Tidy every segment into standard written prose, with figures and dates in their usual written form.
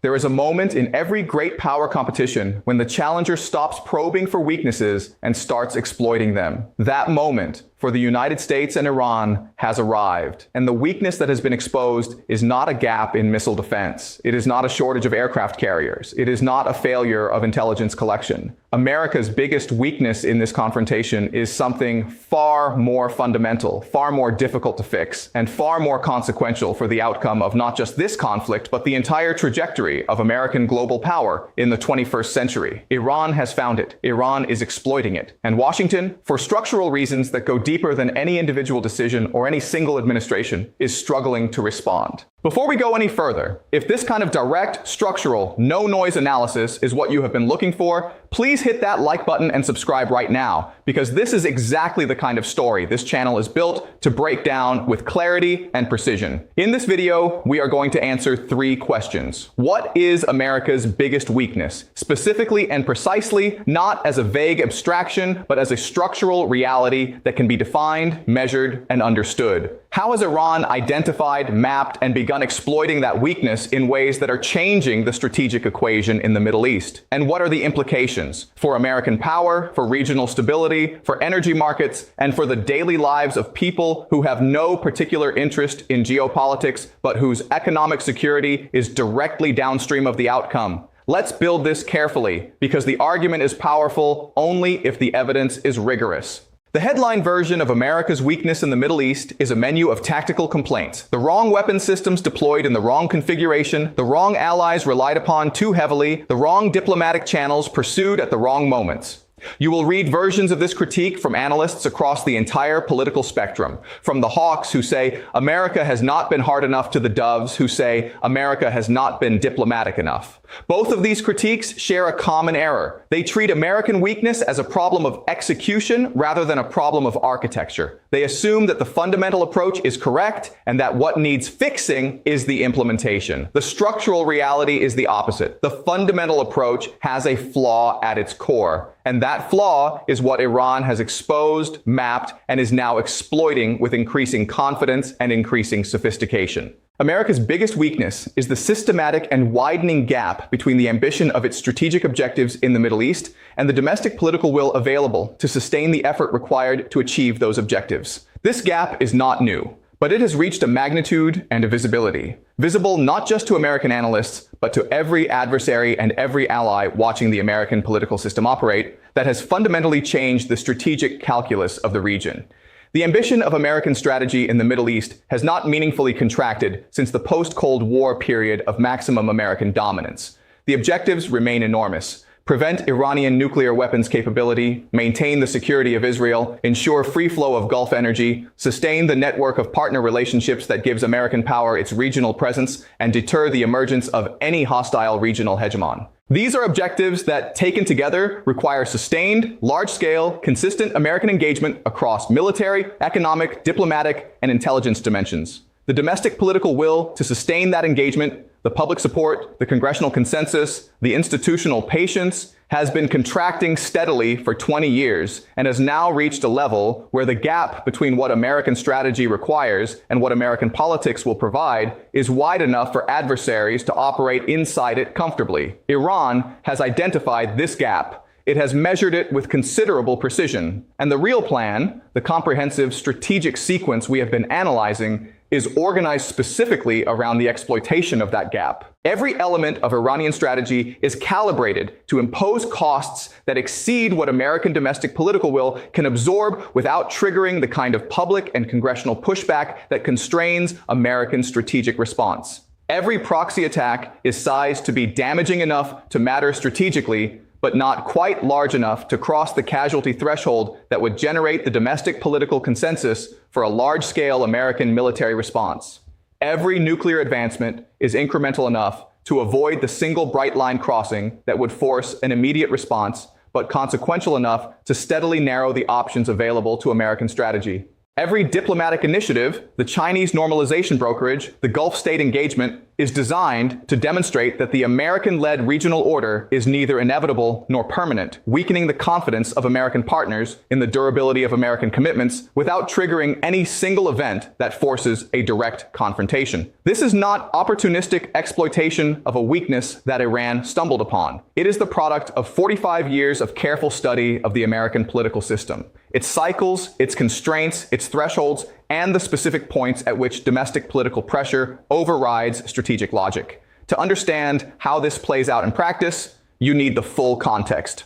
There is a moment in every great power competition when the challenger stops probing for weaknesses and starts exploiting them. That moment, for the United States and Iran, has arrived. And the weakness that has been exposed is not a gap in missile defense. It is not a shortage of aircraft carriers. It is not a failure of intelligence collection. America's biggest weakness in this confrontation is something far more fundamental, far more difficult to fix, and far more consequential for the outcome of not just this conflict, but the entire trajectory of American global power in the 21st century. Iran has found it. Iran is exploiting it. And Washington, for structural reasons that go deeper than any individual decision or any single administration, is struggling to respond. Before we go any further, if this kind of direct, structural, no-noise analysis is what you have been looking for, please hit that like button and subscribe right now, because this is exactly the kind of story this channel is built to break down with clarity and precision. In this video, we are going to answer 3 questions. What is America's biggest weakness? Specifically and precisely, not as a vague abstraction, but as a structural reality that can be defined, measured, and understood. How has Iran identified, mapped, and begun exploiting that weakness in ways that are changing the strategic equation in the Middle East? And what are the implications for American power, for regional stability, for energy markets, and for the daily lives of people who have no particular interest in geopolitics, but whose economic security is directly downstream of the outcome? Let's build this carefully, because the argument is powerful only if the evidence is rigorous. The headline version of America's weakness in the Middle East is a menu of tactical complaints. The wrong weapon systems deployed in the wrong configuration, the wrong allies relied upon too heavily, the wrong diplomatic channels pursued at the wrong moments. You will read versions of this critique from analysts across the entire political spectrum, from the hawks who say America has not been hard enough to the doves who say America has not been diplomatic enough. Both of these critiques share a common error. They treat American weakness as a problem of execution rather than a problem of architecture. They assume that the fundamental approach is correct and that what needs fixing is the implementation. The structural reality is the opposite. The fundamental approach has a flaw at its core. And that flaw is what Iran has exposed, mapped, and is now exploiting with increasing confidence and increasing sophistication. America's biggest weakness is the systematic and widening gap between the ambition of its strategic objectives in the Middle East and the domestic political will available to sustain the effort required to achieve those objectives. This gap is not new, but it has reached a magnitude and a visibility. Visible not just to American analysts, but to every adversary and every ally watching the American political system operate, that has fundamentally changed the strategic calculus of the region. The ambition of American strategy in the Middle East has not meaningfully contracted since the post-Cold War period of maximum American dominance. The objectives remain enormous. Prevent Iranian nuclear weapons capability, maintain the security of Israel, ensure free flow of Gulf energy, sustain the network of partner relationships that gives American power its regional presence, and deter the emergence of any hostile regional hegemon. These are objectives that, taken together, require sustained, large-scale, consistent American engagement across military, economic, diplomatic, and intelligence dimensions. The domestic political will to sustain that engagement, the public support, the congressional consensus, the institutional patience, has been contracting steadily for 20 years and has now reached a level where the gap between what American strategy requires and what American politics will provide is wide enough for adversaries to operate inside it comfortably. Iran has identified this gap. It has measured it with considerable precision. And the real plan, the comprehensive strategic sequence we have been analyzing, is organized specifically around the exploitation of that gap. Every element of Iranian strategy is calibrated to impose costs that exceed what American domestic political will can absorb without triggering the kind of public and congressional pushback that constrains American strategic response. Every proxy attack is sized to be damaging enough to matter strategically, but not quite large enough to cross the casualty threshold that would generate the domestic political consensus for a large-scale American military response. Every nuclear advancement is incremental enough to avoid the single bright line crossing that would force an immediate response, but consequential enough to steadily narrow the options available to American strategy. Every diplomatic initiative, the Chinese normalization brokerage, the Gulf state engagement, is designed to demonstrate that the American-led regional order is neither inevitable nor permanent, weakening the confidence of American partners in the durability of American commitments without triggering any single event that forces a direct confrontation. This is not opportunistic exploitation of a weakness that Iran stumbled upon. It is the product of 45 years of careful study of the American political system, its cycles, its constraints, its thresholds, and the specific points at which domestic political pressure overrides strategic logic. To understand how this plays out in practice, you need the full context.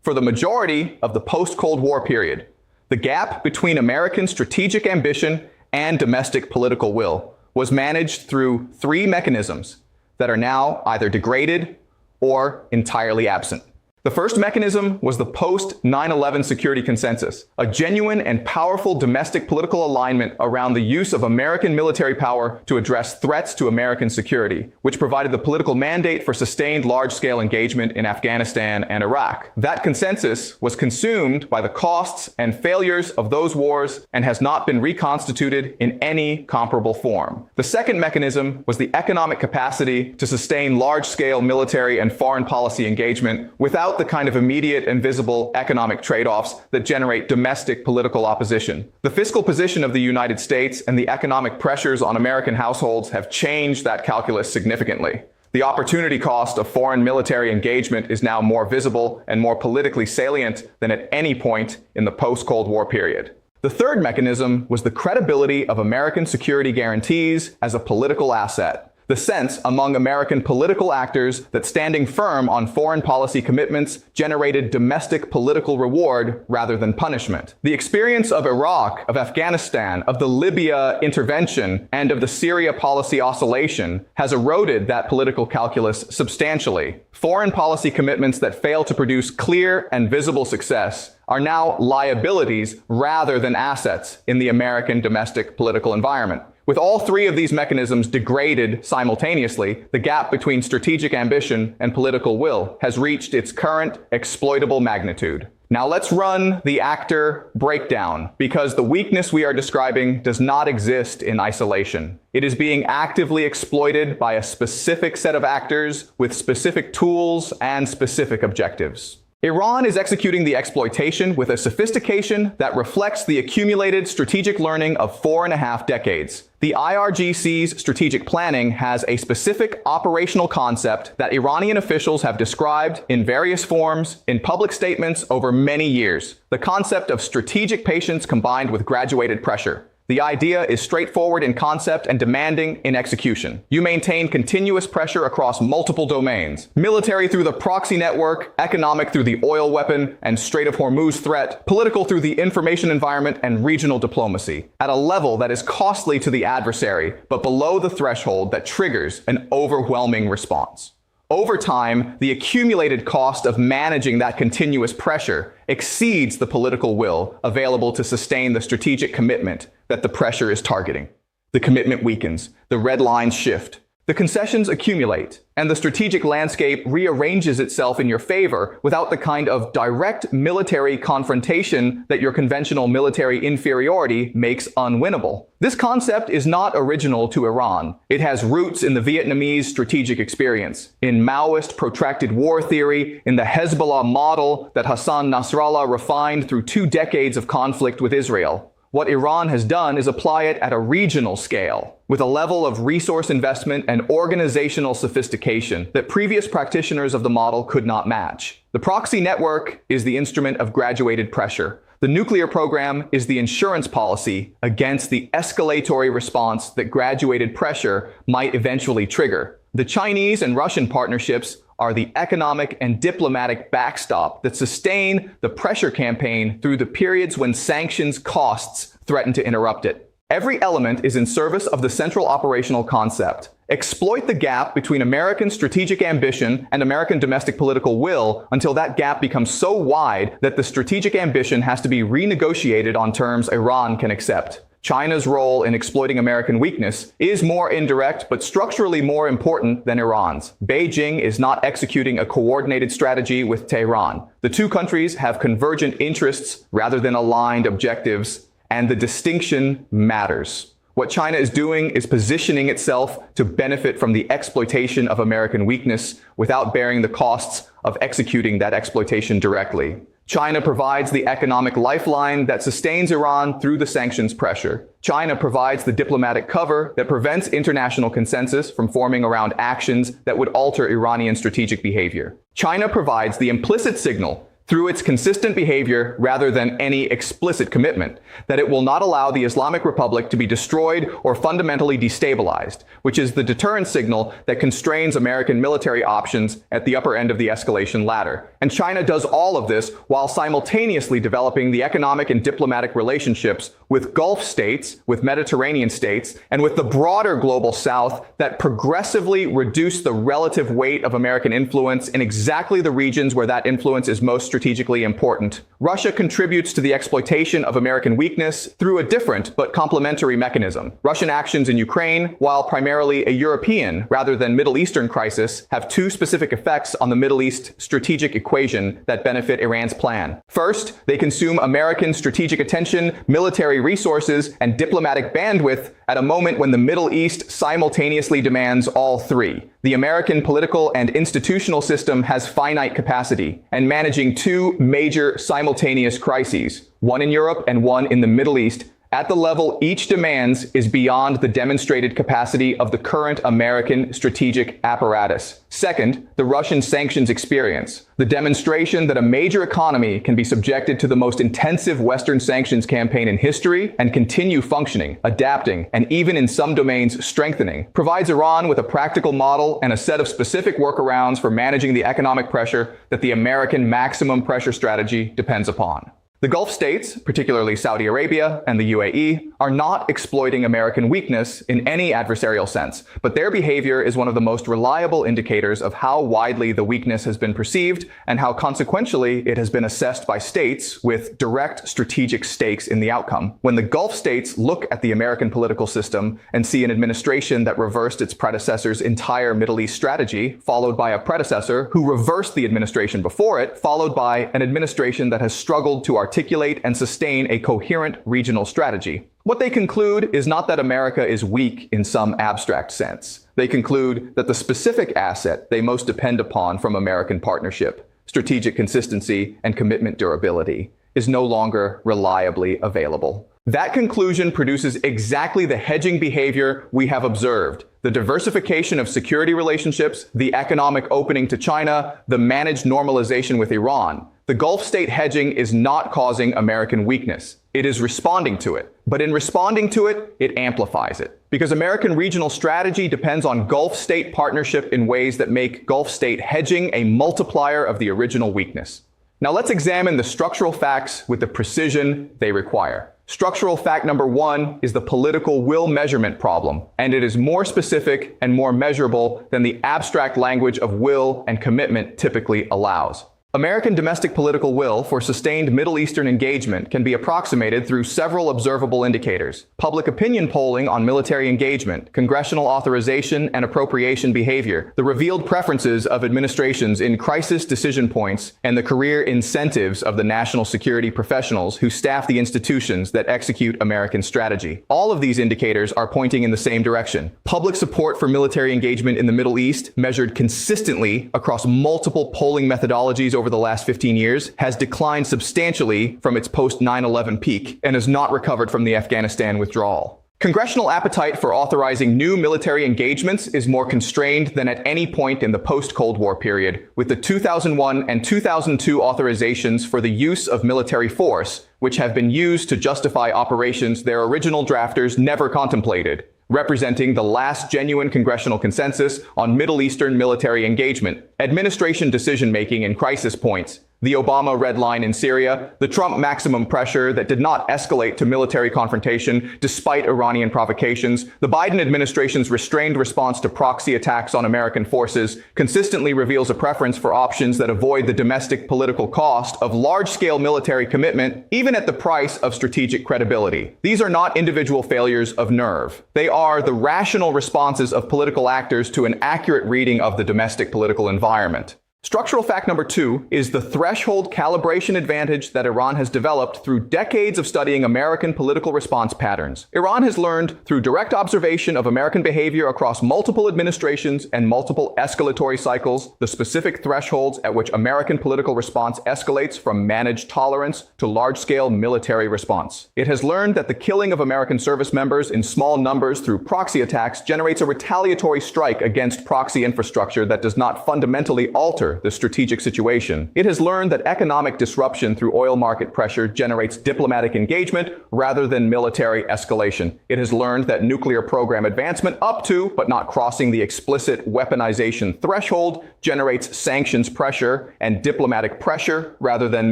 For the majority of the post-Cold War period, the gap between American strategic ambition and domestic political will was managed through three mechanisms that are now either degraded or entirely absent. The first mechanism was the post-9/11 security consensus, a genuine and powerful domestic political alignment around the use of American military power to address threats to American security, which provided the political mandate for sustained large-scale engagement in Afghanistan and Iraq. That consensus was consumed by the costs and failures of those wars and has not been reconstituted in any comparable form. The second mechanism was the economic capacity to sustain large-scale military and foreign policy engagement without the kind of immediate and visible economic trade-offs that generate domestic political opposition. The fiscal position of the United States and the economic pressures on American households have changed that calculus significantly. The opportunity cost of foreign military engagement is now more visible and more politically salient than at any point in the post-Cold War period. The third mechanism was the credibility of American security guarantees as a political asset. The sense among American political actors that standing firm on foreign policy commitments generated domestic political reward rather than punishment. The experience of Iraq, of Afghanistan, of the Libya intervention, and of the Syria policy oscillation has eroded that political calculus substantially. Foreign policy commitments that fail to produce clear and visible success are now liabilities rather than assets in the American domestic political environment. With all three of these mechanisms degraded simultaneously, the gap between strategic ambition and political will has reached its current exploitable magnitude. Now let's run the actor breakdown, because the weakness we are describing does not exist in isolation. It is being actively exploited by a specific set of actors with specific tools and specific objectives. Iran is executing the exploitation with a sophistication that reflects the accumulated strategic learning of 4.5 decades. The IRGC's strategic planning has a specific operational concept that Iranian officials have described in various forms in public statements over many years. The concept of strategic patience combined with graduated pressure. The idea is straightforward in concept and demanding in execution. You maintain continuous pressure across multiple domains. Military through the proxy network, economic through the oil weapon and Strait of Hormuz threat, political through the information environment and regional diplomacy, at a level that is costly to the adversary, but below the threshold that triggers an overwhelming response. Over time, the accumulated cost of managing that continuous pressure exceeds the political will available to sustain the strategic commitment that the pressure is targeting. The commitment weakens, the red lines shift, the concessions accumulate, and the strategic landscape rearranges itself in your favor without the kind of direct military confrontation that your conventional military inferiority makes unwinnable. This concept is not original to Iran. It has roots in the Vietnamese strategic experience, in Maoist protracted war theory, in the Hezbollah model that Hassan Nasrallah refined through 2 decades of conflict with Israel. What Iran has done is apply it at a regional scale, with a level of resource investment and organizational sophistication that previous practitioners of the model could not match. The proxy network is the instrument of graduated pressure. The nuclear program is the insurance policy against the escalatory response that graduated pressure might eventually trigger. The Chinese and Russian partnerships are the economic and diplomatic backstop that sustain the pressure campaign through the periods when sanctions costs threaten to interrupt it. Every element is in service of the central operational concept. Exploit the gap between American strategic ambition and American domestic political will until that gap becomes so wide that the strategic ambition has to be renegotiated on terms Iran can accept. China's role in exploiting American weakness is more indirect but structurally more important than Iran's. Beijing is not executing a coordinated strategy with Tehran. The two countries have convergent interests rather than aligned objectives, and the distinction matters. What China is doing is positioning itself to benefit from the exploitation of American weakness without bearing the costs of executing that exploitation directly. China provides the economic lifeline that sustains Iran through the sanctions pressure. China provides the diplomatic cover that prevents international consensus from forming around actions that would alter Iranian strategic behavior. China provides the implicit signal through its consistent behavior rather than any explicit commitment, that it will not allow the Islamic Republic to be destroyed or fundamentally destabilized, which is the deterrent signal that constrains American military options at the upper end of the escalation ladder. And China does all of this while simultaneously developing the economic and diplomatic relationships with Gulf states, with Mediterranean states, and with the broader global South that progressively reduce the relative weight of American influence in exactly the regions where that influence is most strategically important. Russia contributes to the exploitation of American weakness through a different but complementary mechanism. Russian actions in Ukraine, while primarily a European rather than Middle Eastern crisis, have two specific effects on the Middle East strategic equation that benefit Iran's plan. First, they consume American strategic attention, military resources, and diplomatic bandwidth at a moment when the Middle East simultaneously demands all three. The American political and institutional system has finite capacity, and managing two major simultaneous crises, one in Europe and one in the Middle East, at the level each demands is beyond the demonstrated capacity of the current American strategic apparatus. Second, the Russian sanctions experience, the demonstration that a major economy can be subjected to the most intensive Western sanctions campaign in history and continue functioning, adapting, and even in some domains strengthening, provides Iran with a practical model and a set of specific workarounds for managing the economic pressure that the American maximum pressure strategy depends upon. The Gulf states, particularly Saudi Arabia and the UAE, are not exploiting American weakness in any adversarial sense, but their behavior is one of the most reliable indicators of how widely the weakness has been perceived and how consequentially it has been assessed by states with direct strategic stakes in the outcome. When the Gulf states look at the American political system and see an administration that reversed its predecessor's entire Middle East strategy, followed by a predecessor who reversed the administration before it, followed by an administration that has struggled to articulate and sustain a coherent regional strategy. What they conclude is not that America is weak in some abstract sense. They conclude that the specific asset they most depend upon from American partnership, strategic consistency and commitment durability, is no longer reliably available. That conclusion produces exactly the hedging behavior we have observed. The diversification of security relationships, the economic opening to China, the managed normalization with Iran. The Gulf state hedging is not causing American weakness. It is responding to it. But in responding to it, it amplifies it. Because American regional strategy depends on Gulf state partnership in ways that make Gulf state hedging a multiplier of the original weakness. Now let's examine the structural facts with the precision they require. Structural fact number one is the political will measurement problem, and it is more specific and more measurable than the abstract language of will and commitment typically allows. American domestic political will for sustained Middle Eastern engagement can be approximated through several observable indicators: public opinion polling on military engagement, congressional authorization and appropriation behavior, the revealed preferences of administrations in crisis decision points, and the career incentives of the national security professionals who staff the institutions that execute American strategy. All of these indicators are pointing in the same direction. Public support for military engagement in the Middle East, measured consistently across multiple polling methodologies over the last 15 years, has declined substantially from its post-9/11 peak and has not recovered from the Afghanistan withdrawal. Congressional appetite for authorizing new military engagements is more constrained than at any point in the post-Cold War period, with the 2001 and 2002 authorizations for the use of military force, which have been used to justify operations their original drafters never contemplated, representing the last genuine congressional consensus on Middle Eastern military engagement. Administration decision-making in crisis points, the Obama red line in Syria, the Trump maximum pressure that did not escalate to military confrontation despite Iranian provocations, the Biden administration's restrained response to proxy attacks on American forces consistently reveals a preference for options that avoid the domestic political cost of large-scale military commitment, even at the price of strategic credibility. These are not individual failures of nerve. They are the rational responses of political actors to an accurate reading of the domestic political environment. Structural fact number 2 is the threshold calibration advantage that Iran has developed through decades of studying American political response patterns. Iran has learned through direct observation of American behavior across multiple administrations and multiple escalatory cycles the specific thresholds at which American political response escalates from managed tolerance to large-scale military response. It has learned that the killing of American service members in small numbers through proxy attacks generates a retaliatory strike against proxy infrastructure that does not fundamentally alter the strategic situation. It has learned that economic disruption through oil market pressure generates diplomatic engagement rather than military escalation. It has learned that nuclear program advancement up to, but not crossing the explicit weaponization threshold generates sanctions pressure and diplomatic pressure rather than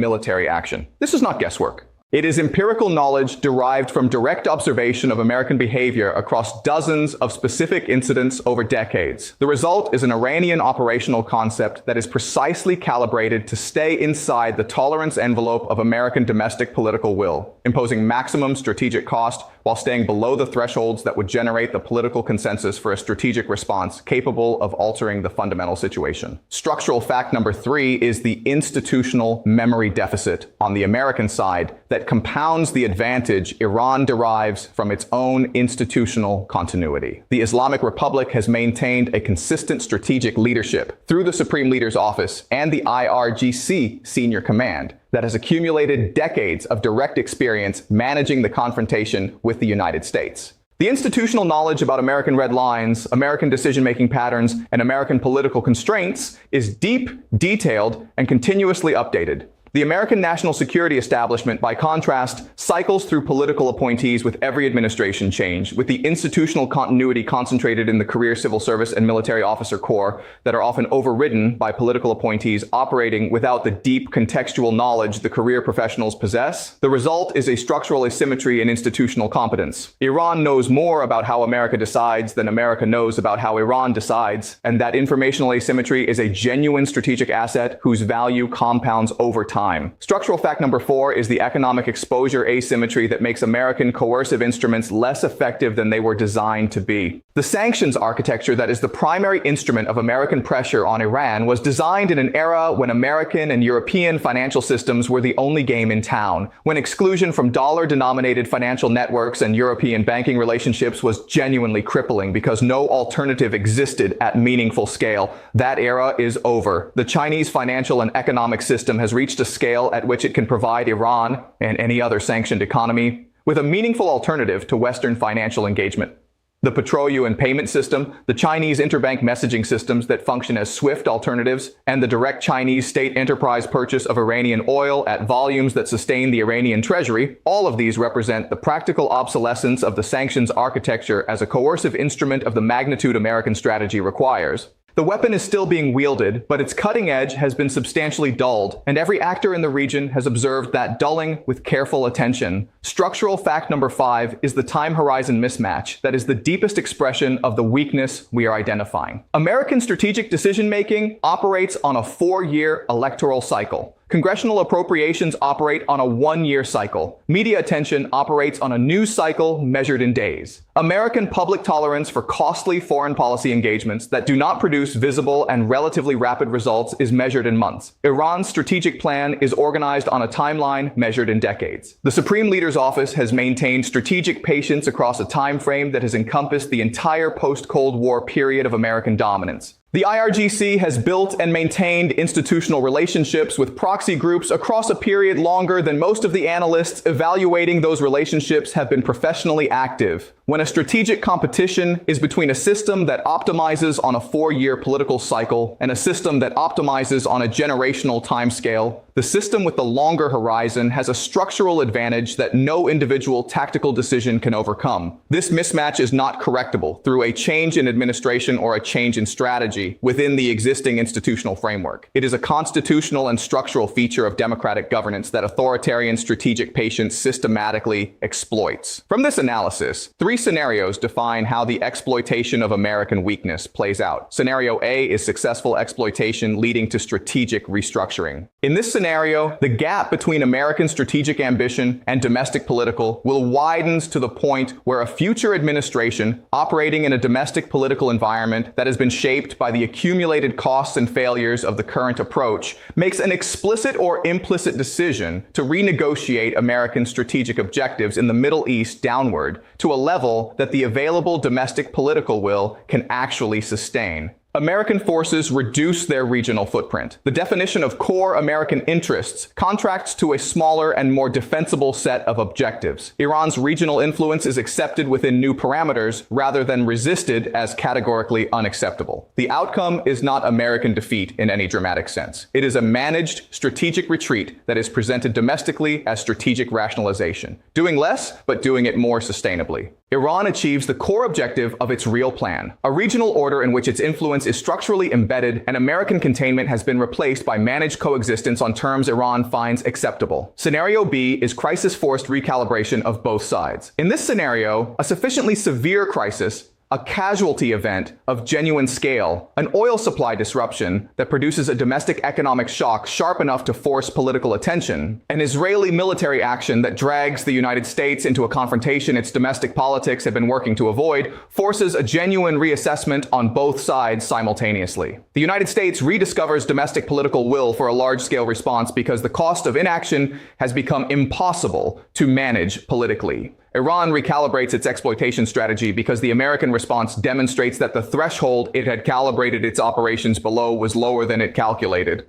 military action. This is not guesswork. It is empirical knowledge derived from direct observation of American behavior across dozens of specific incidents over decades. The result is an Iranian operational concept that is precisely calibrated to stay inside the tolerance envelope of American domestic political will, imposing maximum strategic cost while staying below the thresholds that would generate the political consensus for a strategic response capable of altering the fundamental situation. Structural fact number 3 is the institutional memory deficit on the American side that compounds the advantage Iran derives from its own institutional continuity. The Islamic Republic has maintained a consistent strategic leadership through the Supreme Leader's Office and the IRGC Senior Command that has accumulated decades of direct experience managing the confrontation with the United States. The institutional knowledge about American red lines, American decision-making patterns, and American political constraints is deep, detailed, and continuously updated. The American national security establishment, by contrast, cycles through political appointees with every administration change, with the institutional continuity concentrated in the career civil service and military officer corps that are often overridden by political appointees operating without the deep contextual knowledge the career professionals possess. The result is a structural asymmetry in institutional competence. Iran knows more about how America decides than America knows about how Iran decides, and that informational asymmetry is a genuine strategic asset whose value compounds over time. Structural fact number 4 is the economic exposure asymmetry that makes American coercive instruments less effective than they were designed to be. The sanctions architecture that is the primary instrument of American pressure on Iran was designed in an era when American and European financial systems were the only game in town, when exclusion from dollar-denominated financial networks and European banking relationships was genuinely crippling because no alternative existed at meaningful scale. That era is over. The Chinese financial and economic system has reached a scale at which it can provide Iran and any other sanctioned economy with a meaningful alternative to Western financial engagement. The petroleum payment system, the Chinese interbank messaging systems that function as SWIFT alternatives, and the direct Chinese state enterprise purchase of Iranian oil at volumes that sustain the Iranian treasury, all of these represent the practical obsolescence of the sanctions architecture as a coercive instrument of the magnitude American strategy requires. The weapon is still being wielded, but its cutting edge has been substantially dulled, and every actor in the region has observed that dulling with careful attention. Structural fact number 5 is the time horizon mismatch that is the deepest expression of the weakness we are identifying. American strategic decision-making operates on a 4-year electoral cycle. Congressional appropriations operate on a 1-year cycle. Media attention operates on a news cycle measured in days. American public tolerance for costly foreign policy engagements that do not produce visible and relatively rapid results is measured in months. Iran's strategic plan is organized on a timeline measured in decades. The Supreme Leader's Office has maintained strategic patience across a time frame that has encompassed the entire post-Cold War period of American dominance. The IRGC has built and maintained institutional relationships with proxy groups across a period longer than most of the analysts evaluating those relationships have been professionally active. When a strategic competition is between a system that optimizes on a 4-year political cycle and a system that optimizes on a generational timescale, the system with the longer horizon has a structural advantage that no individual tactical decision can overcome. This mismatch is not correctable through a change in administration or a change in strategy within the existing institutional framework. It is a constitutional and structural feature of democratic governance that authoritarian strategic patience systematically exploits. From this analysis, 3 scenarios define how the exploitation of American weakness plays out. Scenario A is successful exploitation leading to strategic restructuring. In this scenario, scenario, the gap between American strategic ambition and domestic political will widen to the point where a future administration operating in a domestic political environment that has been shaped by the accumulated costs and failures of the current approach makes an explicit or implicit decision to renegotiate American strategic objectives in the Middle East downward to a level that the available domestic political will can actually sustain. American forces reduce their regional footprint. The definition of core American interests contracts to a smaller and more defensible set of objectives. Iran's regional influence is accepted within new parameters rather than resisted as categorically unacceptable. The outcome is not American defeat in any dramatic sense. It is a managed strategic retreat that is presented domestically as strategic rationalization, doing less but doing it more sustainably. Iran achieves the core objective of its real plan, a regional order in which its influence is structurally embedded and American containment has been replaced by managed coexistence on terms Iran finds acceptable. Scenario B is crisis-forced recalibration of both sides. In this scenario, a sufficiently severe crisis, a casualty event of genuine scale, an oil supply disruption that produces a domestic economic shock sharp enough to force political attention, an Israeli military action that drags the United States into a confrontation its domestic politics have been working to avoid, forces a genuine reassessment on both sides simultaneously. The United States rediscovers domestic political will for a large-scale response because the cost of inaction has become impossible to manage politically. Iran recalibrates its exploitation strategy because the American response demonstrates that the threshold it had calibrated its operations below was lower than it calculated.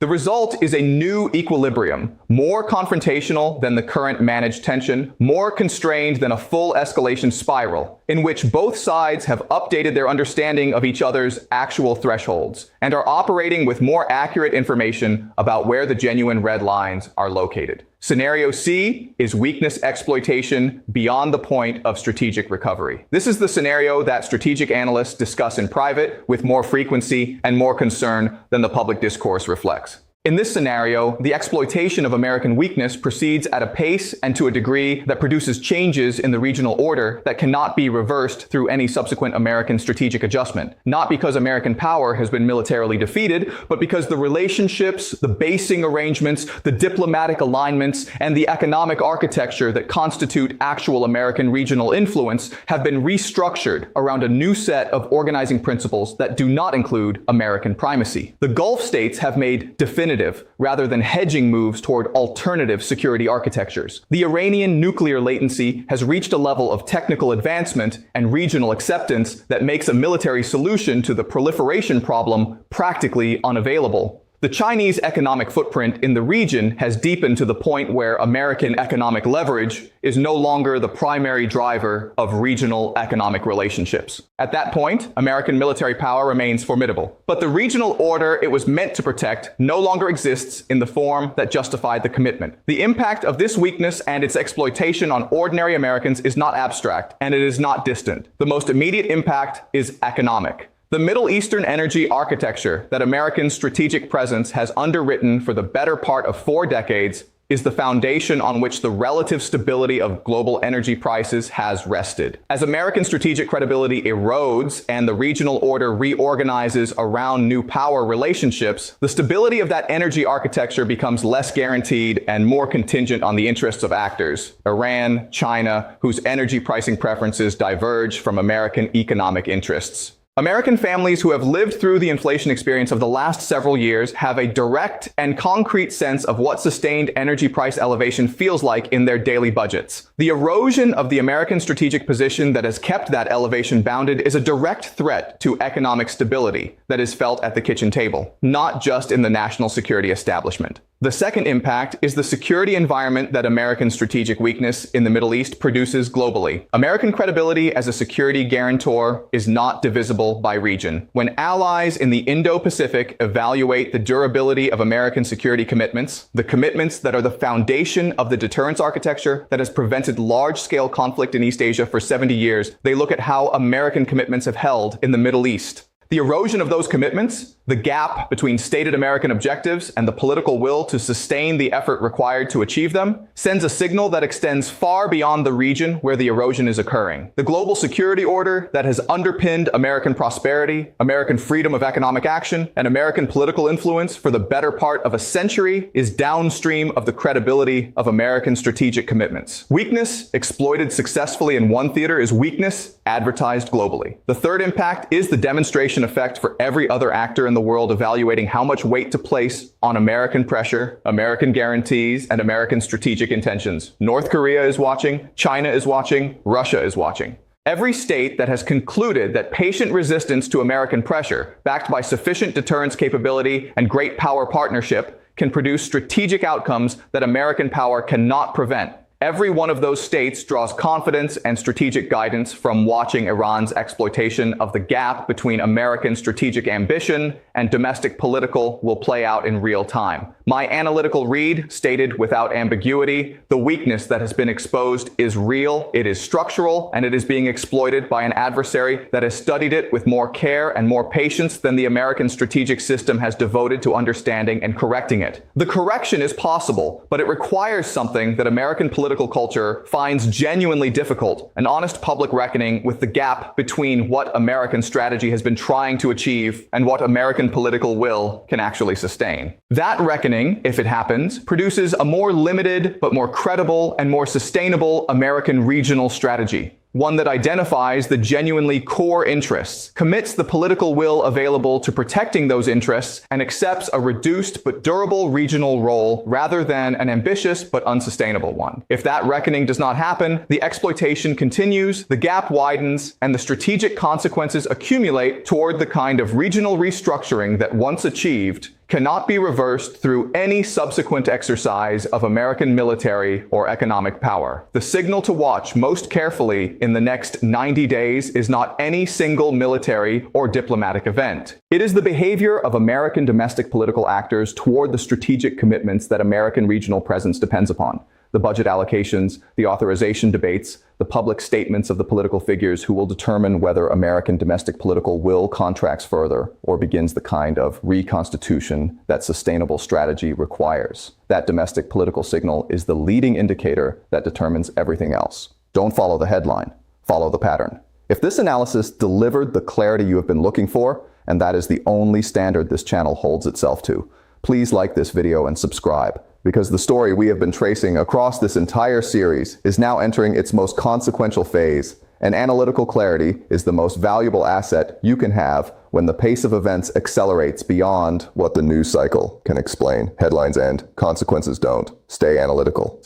The result is a new equilibrium, more confrontational than the current managed tension, more constrained than a full escalation spiral, in which both sides have updated their understanding of each other's actual thresholds and are operating with more accurate information about where the genuine red lines are located. Scenario C is weakness exploitation beyond the point of strategic recovery. This is the scenario that strategic analysts discuss in private with more frequency and more concern than the public discourse reflects. In this scenario, the exploitation of American weakness proceeds at a pace and to a degree that produces changes in the regional order that cannot be reversed through any subsequent American strategic adjustment. Not because American power has been militarily defeated, but because the relationships, the basing arrangements, the diplomatic alignments, and the economic architecture that constitute actual American regional influence have been restructured around a new set of organizing principles that do not include American primacy. The Gulf states have made definitive rather than hedging moves toward alternative security architectures. The Iranian nuclear latency has reached a level of technical advancement and regional acceptance that makes a military solution to the proliferation problem practically unavailable. The Chinese economic footprint in the region has deepened to the point where American economic leverage is no longer the primary driver of regional economic relationships. At that point, American military power remains formidable. But the regional order it was meant to protect no longer exists in the form that justified the commitment. The impact of this weakness and its exploitation on ordinary Americans is not abstract, and it is not distant. The most immediate impact is economic. The Middle Eastern energy architecture that American strategic presence has underwritten for the better part of 4 decades is the foundation on which the relative stability of global energy prices has rested. As American strategic credibility erodes and the regional order reorganizes around new power relationships, the stability of that energy architecture becomes less guaranteed and more contingent on the interests of actors, Iran, China, whose energy pricing preferences diverge from American economic interests. American families who have lived through the inflation experience of the last several years have a direct and concrete sense of what sustained energy price elevation feels like in their daily budgets. The erosion of the American strategic position that has kept that elevation bounded is a direct threat to economic stability that is felt at the kitchen table, not just in the national security establishment. The second impact is the security environment that American strategic weakness in the Middle East produces globally. American credibility as a security guarantor is not divisible by region. When allies in the Indo-Pacific evaluate the durability of American security commitments, the commitments that are the foundation of the deterrence architecture that has prevented large-scale conflict in East Asia for 70 years, they look at how American commitments have held in the Middle East. The erosion of those commitments, the gap between stated American objectives and the political will to sustain the effort required to achieve them, sends a signal that extends far beyond the region where the erosion is occurring. The global security order that has underpinned American prosperity, American freedom of economic action, and American political influence for the better part of a century is downstream of the credibility of American strategic commitments. Weakness exploited successfully in one theater is weakness advertised globally. The third impact is the demonstration effect for every other actor in the world evaluating how much weight to place on American pressure, American guarantees, and American strategic intentions. North Korea is watching, China is watching, Russia is watching. Every state that has concluded that patient resistance to American pressure, backed by sufficient deterrence capability and great power partnership, can produce strategic outcomes that American power cannot prevent. Every one of those states draws confidence and strategic guidance from watching Iran's exploitation of the gap between American strategic ambition and domestic political will play out in real time. My analytical read stated without ambiguity, the weakness that has been exposed is real, it is structural, and it is being exploited by an adversary that has studied it with more care and more patience than the American strategic system has devoted to understanding and correcting it. The correction is possible, but it requires something that American political culture finds genuinely difficult, an honest public reckoning with the gap between what American strategy has been trying to achieve and what American political will can actually sustain. That reckoning, if it happens, produces a more limited but more credible and more sustainable American regional strategy. One that identifies the genuinely core interests, commits the political will available to protecting those interests, and accepts a reduced but durable regional role rather than an ambitious but unsustainable one. If that reckoning does not happen, the exploitation continues, the gap widens, and the strategic consequences accumulate toward the kind of regional restructuring that once achieved cannot be reversed through any subsequent exercise of American military or economic power. The signal to watch most carefully in the next 90 days is not any single military or diplomatic event. It is the behavior of American domestic political actors toward the strategic commitments that American regional presence depends upon. The budget allocations, the authorization debates, the public statements of the political figures who will determine whether American domestic political will contracts further or begins the kind of reconstitution that sustainable strategy requires. That domestic political signal is the leading indicator that determines everything else. Don't follow the headline, follow the pattern. If this analysis delivered the clarity you have been looking for, and that is the only standard this channel holds itself to, please like this video and subscribe, because the story we have been tracing across this entire series is now entering its most consequential phase, and analytical clarity is the most valuable asset you can have when the pace of events accelerates beyond what the news cycle can explain. Headlines end, consequences don't. Stay analytical.